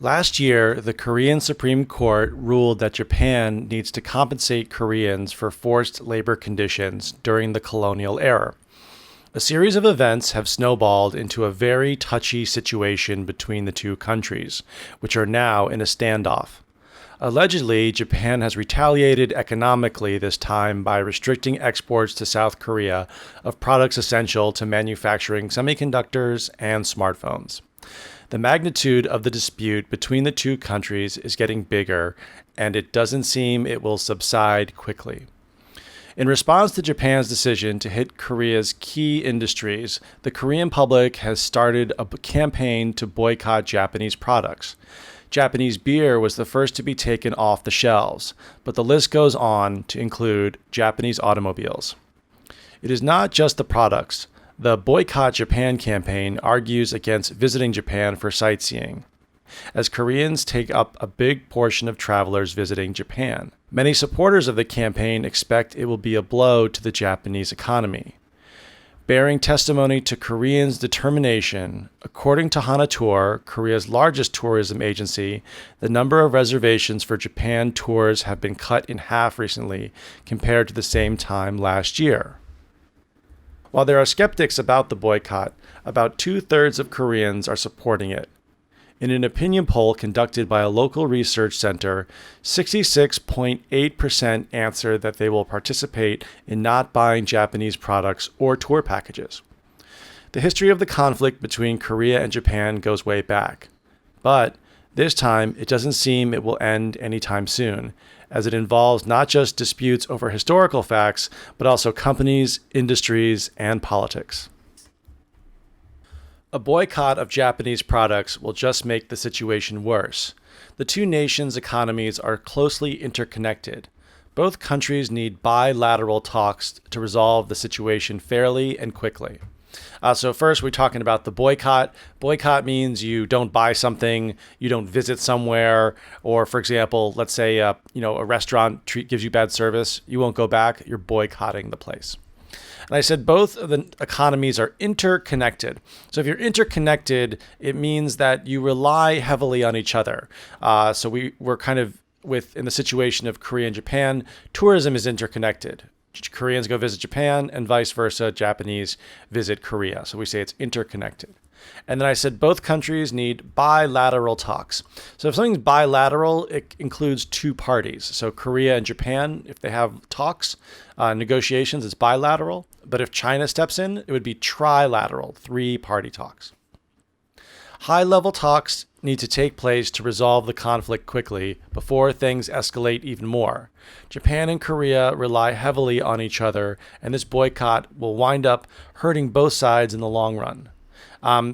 Last year, the Korean Supreme Court ruled that Japan needs to compensate Koreans for forced labor conditions during the colonial era. A series of events have snowballed into a very touchy situation between the two countries, which are now in a standoff. Allegedly, Japan has retaliated economically this time by restricting exports to South Korea of products essential to manufacturing semiconductors and smartphones. The magnitude of the dispute between the two countries is getting bigger, and it doesn't seem it will subside quickly. In response to Japan's decision to hit Korea's key industries, the Korean public has started a campaign to boycott Japanese products. Japanese beer was the first to be taken off the shelves, but the list goes on to include Japanese automobiles. It is not just the products. The Boycott Japan campaign argues against visiting Japan for sightseeing, as Koreans take up a big portion of travelers visiting Japan. Many supporters of the campaign expect it will be a blow to the Japanese economy. Bearing testimony to Koreans' determination, according to Hana Tour, Korea's largest tourism agency, the number of reservations for Japan tours have been cut in half recently compared to the same time last year. While there are skeptics about the boycott, about 2/3 of Koreans are supporting it. In an opinion poll conducted by a local research center, 66.8% answer that they will participate in not buying Japanese products or tour packages. The history of the conflict between Korea and Japan goes way back. But this time, it doesn't seem it will end anytime soon, as it involves not just disputes over historical facts, but also companies, industries, and politics. A boycott of Japanese products will just make the situation worse. The two nations' economies are closely interconnected. Both countries need bilateral talks to resolve the situation fairly and quickly. So first, we're talking about the boycott. Boycott means you don't buy something, you don't visit somewhere, or for example, let's say a restaurant gives you bad service, you won't go back. You're boycotting the place. And I said both of the economies are interconnected. So if you're interconnected, it means that you rely heavily on each other. So we're kind of in the situation of Korea and Japan, tourism is interconnected. Koreans go visit Japan and vice versa, Japanese visit Korea. So we say it's interconnected. And then I said both countries need bilateral talks. So if something's bilateral, it includes two parties. So Korea and Japan, if they have talks, negotiations, it's bilateral. But if China steps in, it would be trilateral, three-party talks. High-level talks need to take place to resolve the conflict quickly before things escalate even more. Japan and Korea rely heavily on each other, and this boycott will wind up hurting both sides in the long run.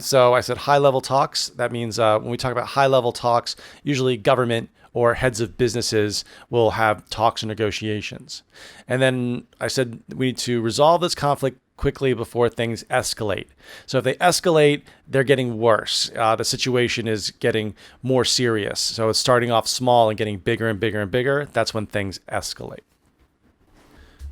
So I said high-level talks. That means when we talk about high-level talks, usually government or heads of businesses will have talks and negotiations. And then I said we need to resolve this conflict quickly before things escalate. So if they escalate, they're getting worse. The situation is getting more serious. So it's starting off small and getting bigger and bigger and bigger. That's when things escalate.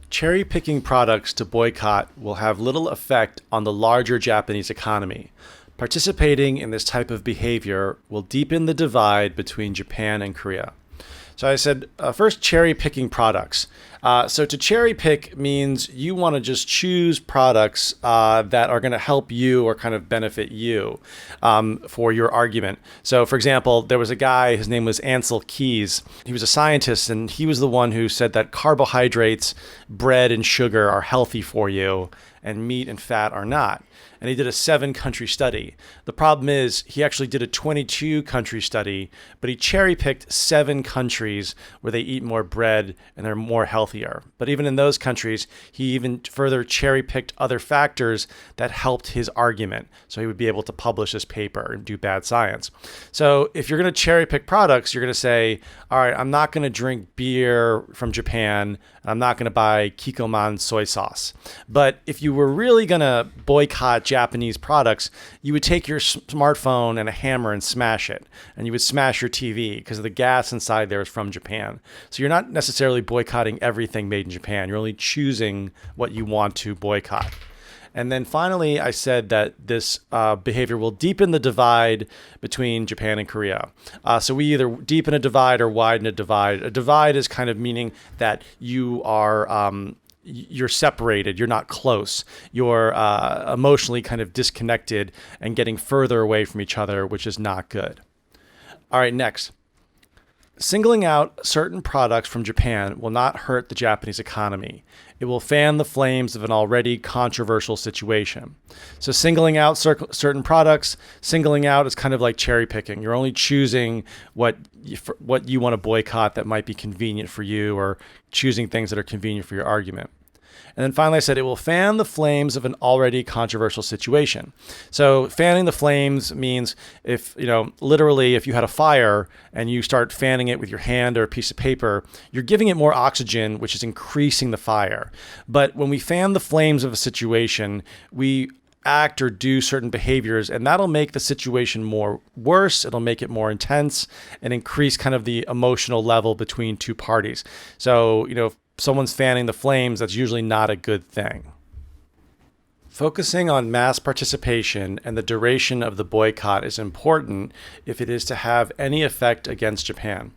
Cherry-picking products to boycott will have little effect on the larger Japanese economy. Participating in this type of behavior will deepen the divide between Japan and Korea. So I said, first, cherry-picking products. So to cherry-pick means you want to just choose products that are going to help you or kind of benefit you for your argument. So, for example, there was a guy, his name was Ansel Keys. He was a scientist, and he was the one who said that carbohydrates, bread, and sugar are healthy for you, and meat and fat are not. And he did a 7-country study. The problem is he actually did a 22-country study, but he cherry-picked 7 countries where they eat more bread and they're more healthier. But even in those countries, he even further cherry-picked other factors that helped his argument. So he would be able to publish his paper and do bad science. So if you're going to cherry-pick products, you're going to say, all right, I'm not going to drink beer from Japan. I'm not going to buy Kikkoman soy sauce. But if you were really going to boycott Japanese products, you would take your smartphone and a hammer and smash it. And you would smash your TV because the gas inside there is from Japan. So you're not necessarily boycotting everything made in Japan. You're only choosing what you want to boycott. And then finally, I said that this behavior will deepen the divide between Japan and Korea. So we either deepen a divide or widen a divide. A divide is kind of meaning that you are you're separated, you're not close, you're emotionally kind of disconnected and getting further away from each other, which is not good. All right, next. Singling out certain products from Japan will not hurt the Japanese economy. It will fan the flames of an already controversial situation. So singling out certain products, singling out is kind of like cherry picking. You're only choosing what you want to boycott that might be convenient for you, or choosing things that are convenient for your argument. And then finally, I said it will fan the flames of an already controversial situation. So fanning the flames means literally if you had a fire and you start fanning it with your hand or a piece of paper, you're giving it more oxygen, which is increasing the fire. But when we fan the flames of a situation, we act or do certain behaviors, and that'll make the situation worse. It'll make it more intense and increase kind of the emotional level between two parties. So, if someone's fanning the flames, that's usually not a good thing. Focusing on mass participation and the duration of the boycott is important if it is to have any effect against Japan.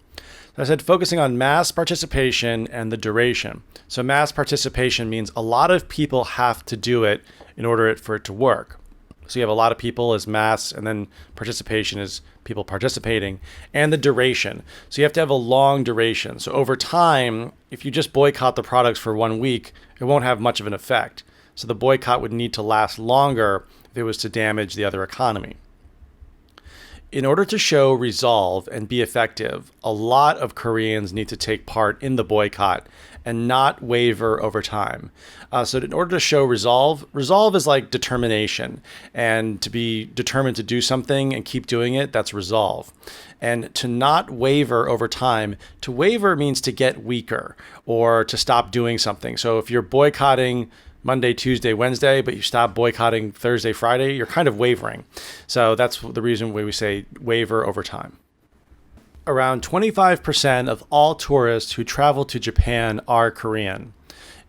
So I said focusing on mass participation and the duration. So mass participation means a lot of people have to do it in order for it to work. So you have a lot of people as mass, and then participation is people participating, and the duration. So you have to have a long duration. So over time, if you just boycott the products for 1 week, it won't have much of an effect. So the boycott would need to last longer if it was to damage the other economy. In order to show resolve and be effective, a lot of Koreans need to take part in the boycott and not waver over time. So in order to show resolve is like determination. And to be determined to do something and keep doing it, that's resolve. And to not waver over time, to waver means to get weaker or to stop doing something. So if you're boycotting Monday, Tuesday, Wednesday, but you stop boycotting Thursday, Friday, you're kind of wavering. So that's the reason why we say waver over time. Around 25% of all tourists who travel to Japan are Korean.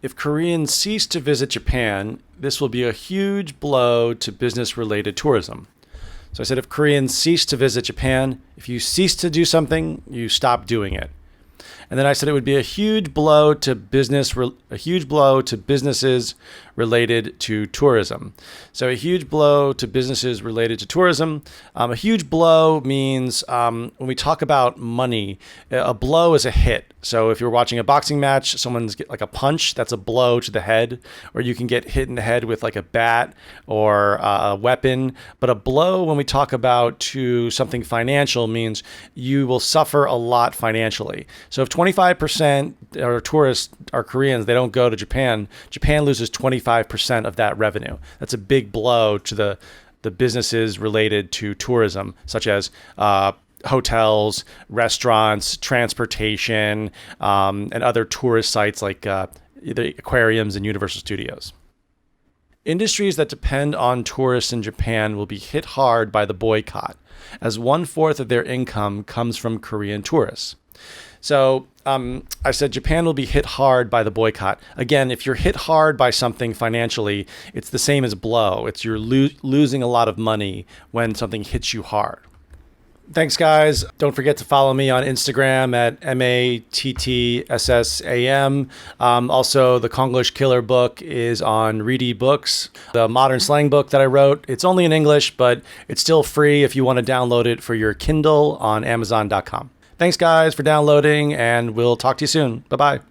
If Koreans cease to visit Japan, this will be a huge blow to business-related tourism. So I said if Koreans cease to visit Japan, if you cease to do something, you stop doing it. And then I said it would be a huge blow to businesses related to tourism. So a huge blow to businesses related to tourism. A huge blow means when we talk about money, a blow is a hit. So if you're watching a boxing match, someone's get like a punch, that's a blow to the head, or you can get hit in the head with like a bat or a weapon. But a blow, when we talk about to something financial, means you will suffer a lot financially. So if 25% of tourists are Koreans, they don't go to Japan, Japan loses 25% of that revenue. That's a big blow to the businesses related to tourism, such as hotels, restaurants, transportation, and other tourist sites like the aquariums and Universal Studios. Industries that depend on tourists in Japan will be hit hard by the boycott, as 1/4 of their income comes from Korean tourists. So I said Japan will be hit hard by the boycott. Again, if you're hit hard by something financially, it's the same as blow. It's you're losing a lot of money when something hits you hard. Thanks, guys. Don't forget to follow me on Instagram at MATTSSAM. Also, the Konglish Killer book is on Reedy Books. The modern slang book that I wrote, it's only in English, but it's still free if you want to download it for your Kindle on Amazon.com. Thanks, guys, for downloading, and we'll talk to you soon. Bye-bye.